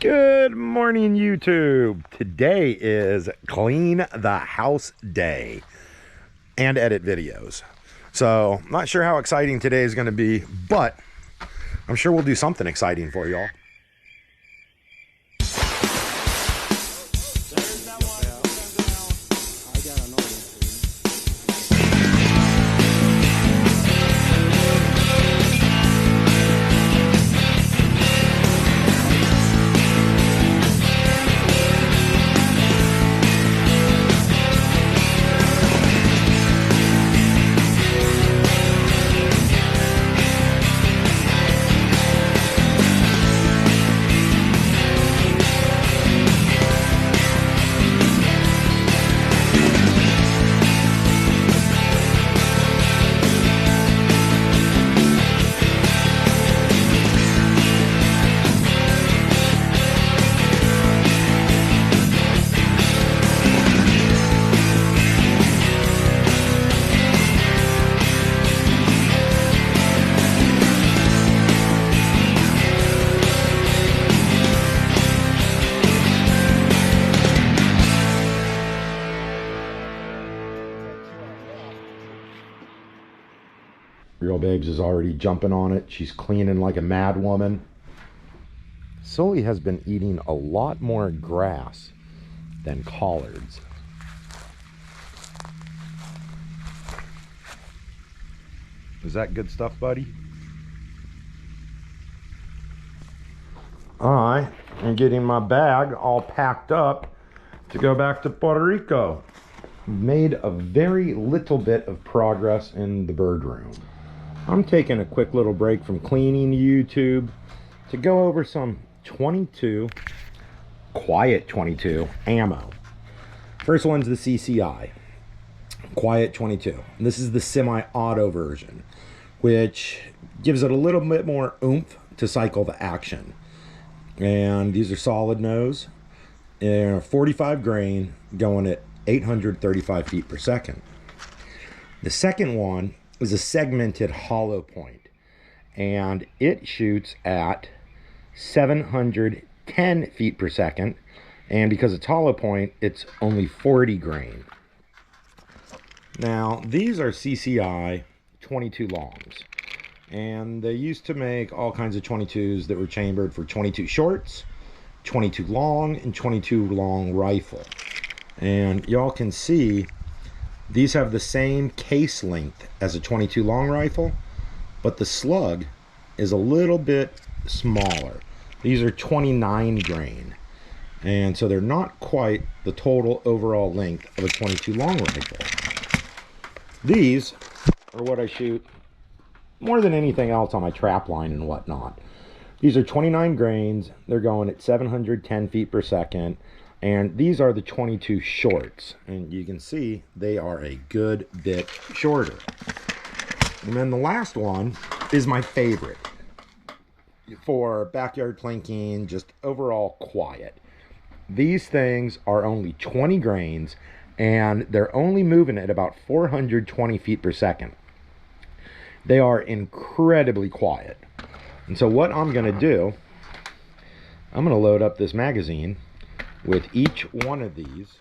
Good morning, YouTube. Today is clean the house day and edit videos. So, not sure how exciting today is going to be, but I'm sure we'll do something exciting for y'all. Real Babes is already jumping on it. She's cleaning like a mad woman. Sully has been eating a lot more grass than collards. Is that good stuff, buddy? I am getting my bag all packed up to go back to Puerto Rico. Made a very little bit of progress in the bird room. I'm taking a quick little break from cleaning YouTube to go over some 22 Quiet 22 ammo. First one's the CCI Quiet 22. And this is the semi-auto version, which gives it a little bit more oomph to cycle the action. And these are solid nose, 45 grain, going at 835 feet per second. The second one is a segmented hollow point, and it shoots at 710 feet per second, and because it's hollow point, it's only 40 grain. Now, these are CCI 22 longs, and they used to make all kinds of 22s that were chambered for 22 shorts, 22 long, and 22 long rifle. And y'all can see these have the same case length as a 22 long rifle, but the slug is a little bit smaller. These are 29 grain, and so they're not quite the total overall length of a 22 long rifle. These are what I shoot more than anything else on my trap line and whatnot. These are 29 grains. They're going at 710 feet per second. And these are the 22 shorts, and you can see they are a good bit shorter. And then the last one is my favorite for backyard plinking, just overall quiet. These things are only 20 grains, and they're only moving at about 420 feet per second. They are incredibly quiet. And so what I'm going to do, I'm going to load up this magazine with each one of these,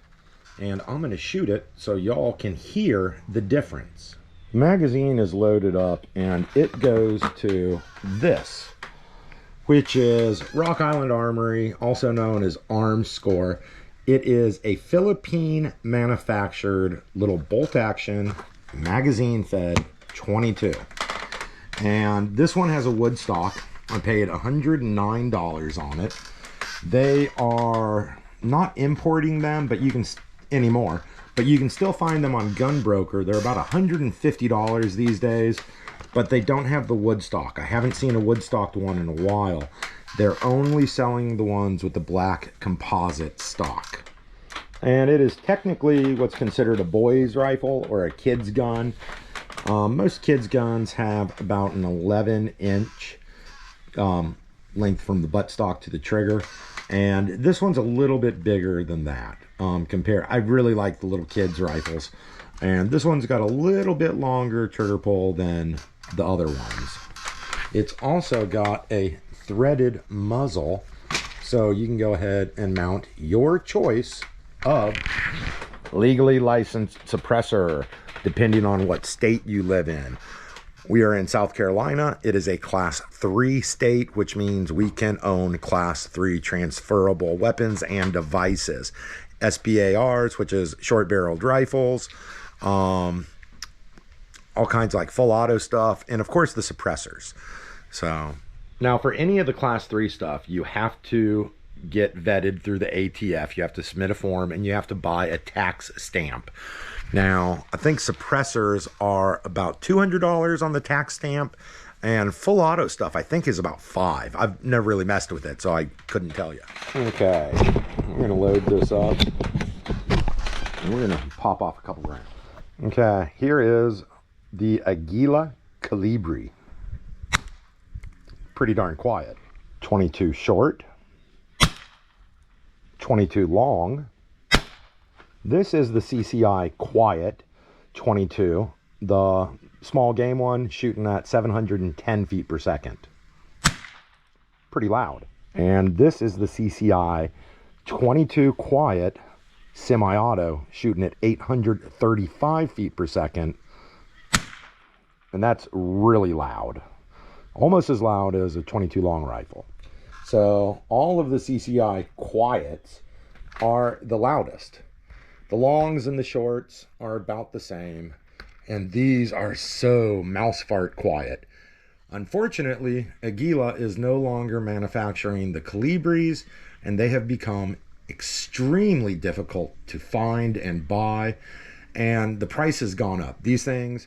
and I'm going to shoot it so y'all can hear the difference. The magazine is loaded up, and it goes to this, which is Rock Island Armory, also known as Arms Score. It is a Philippine manufactured little bolt action magazine fed 22, and this one has a wood stock. I paid $109 on it. They are not importing them, but you can anymore, but you can still find them on Gunbroker. They're about $150 these days, but they don't have the wood stock. I haven't seen a wood stocked one in a while. They're only selling the ones with the black composite stock, and it is technically what's considered a boy's rifle or a kid's gun. Most kids guns have about an 11-inch length from the buttstock to the trigger, and this one's a little bit bigger than that. I really like the little kids rifles, and this one's got a little bit longer trigger pull than the other ones. It's also got a threaded muzzle, So you can go ahead and mount your choice of legally licensed suppressor, depending on what state you live in. We are in South Carolina. It is a Class 3 state, which means we can own Class 3 transferable weapons and devices. SBARs, which is short-barreled rifles, all kinds of like full auto stuff, and of course the suppressors. So now for any of the Class 3 stuff, you have to get vetted through the ATF. You have to submit a form and you have to buy a tax stamp. Now, I think suppressors are about $200 on the tax stamp, and full auto stuff I think is about $5. I've never really messed with it, so I couldn't tell you. Okay, we're gonna load this up and we're gonna pop off a couple rounds. Okay, here is the Aguila Calibri. Pretty darn quiet. 22 short, 22 long. This is the CCI Quiet 22, the small game one, shooting at 710 feet per second. Pretty loud. And this is the CCI 22 Quiet semi-auto, shooting at 835 feet per second. And that's really loud. Almost as loud as a 22 long rifle. So all of the CCI Quiets are the loudest. The longs and the shorts are about the same, and these are so mouse fart quiet. Unfortunately, Aguila is no longer manufacturing the Calibris, and they have become extremely difficult to find and buy, and the price has gone up. These things,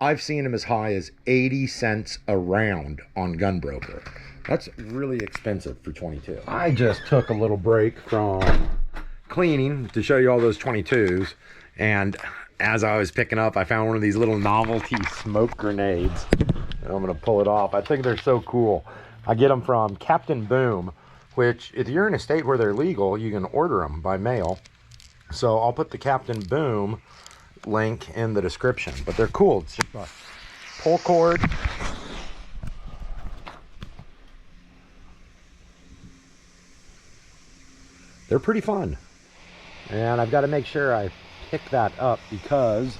I've seen them as high as 80 cents a round on Gunbroker. That's really expensive for 22. I just took a little break from cleaning to show you all those 22s, and as I was picking up, I found one of these little novelty smoke grenades, and I'm gonna pull it off. I think they're so cool. I get them from Captain Boom, which if you're in a state where they're legal, you can order them by mail. So I'll put the Captain Boom link in the description, but they're cool. It's just a pull cord. They're pretty fun. And I've got to make sure I pick that up because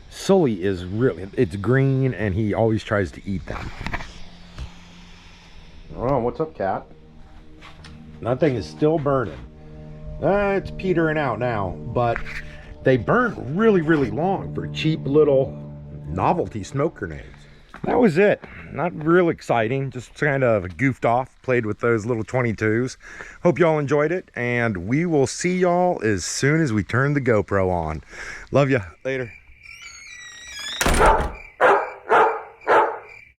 Sully is really, it's green and he always tries to eat them. Oh, what's up, cat? That thing is still burning. It's petering out now, but they burn really, really long for cheap little novelty smoke grenades. That was it. Not real exciting, just kind of goofed off, played with those little 22s. Hope y'all enjoyed it, and we will see y'all as soon as we turn the GoPro on. Love ya. Later.